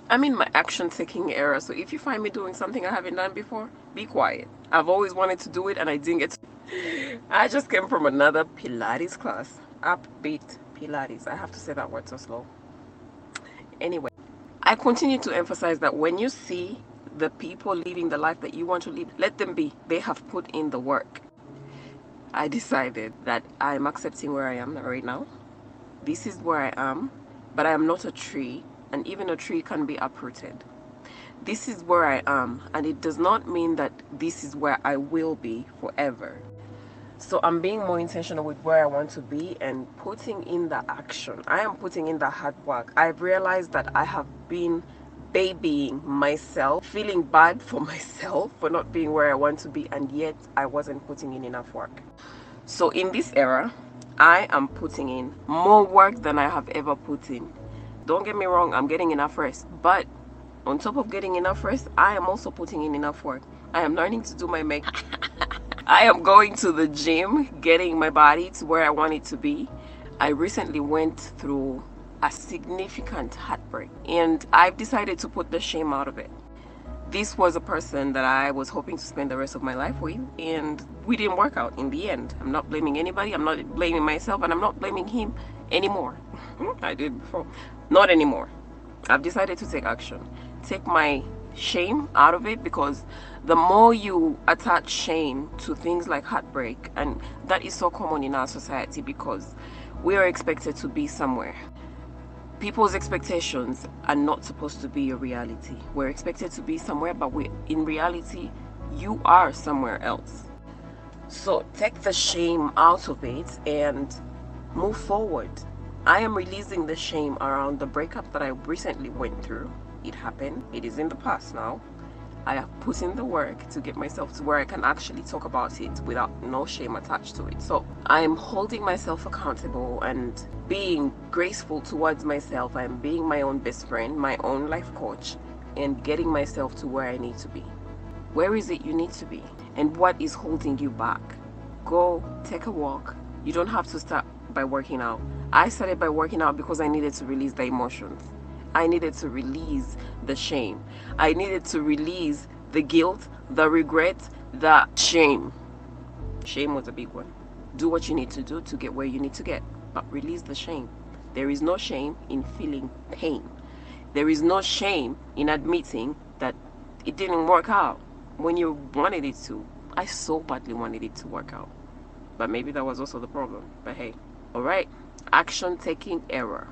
I'm in my action taking era, so if you find me doing something I haven't done before, be quiet. I've always wanted to do it and I didn't get to. I just came from another Pilates class. Upbeat Pilates. I have to say that word so slow. Anyway, I continue to emphasize that when you see the people living the life that you want to live, let them be. They have put in the work. I decided that I'm accepting where I am right now. This is where I am, but I am not a tree, and even a tree can be uprooted. This is where I am, and it does not mean that this is where I will be forever. So I'm being more intentional with where I want to be and putting in the action. I am putting in the hard work. I've realized that I have been babying myself, feeling bad for myself for not being where I want to be, and yet I wasn't putting in enough work. So in this era, I am putting in more work than I have ever put in. Don't get me wrong, I'm getting enough rest, but on top of getting enough rest, I am also putting in enough work. I am learning to do my makeup. I am going to the gym, getting my body to where I want it to be. I recently went through a significant heartbreak and I've decided to put the shame out of it. This was a person that I was hoping to spend the rest of my life with, and we didn't work out in the end. I'm not blaming anybody, I'm not blaming myself, and I'm not blaming him anymore. I did before. Not anymore. I've decided to take action. Take my shame out of it, because the more you attach shame to things like heartbreak, and that is so common in our society because we are expected to be somewhere. People's expectations are not supposed to be your reality. We're expected to be somewhere, but in reality, you are somewhere else. So take the shame out of it and move forward. I am releasing the shame around the breakup that I recently went through. It happened. It is in the past now. I have put in the work to get myself to where I can actually talk about it without no shame attached to it. So I'm holding myself accountable and being graceful towards myself. I'm being my own best friend, my own life coach, and getting myself to where I need to be. Where is it you need to be? And what is holding you back? Go take a walk. You don't have to start by working out. I started by working out because I needed to release the emotions. I needed to release the shame. I needed to release the guilt, the regret, the shame. Shame was a big one. Do what you need to do to get where you need to get, but release the shame. There is no shame in feeling pain. There is no shame in admitting that it didn't work out when you wanted it to. I so badly wanted it to work out, but maybe that was also the problem. But hey, all right, action taking error.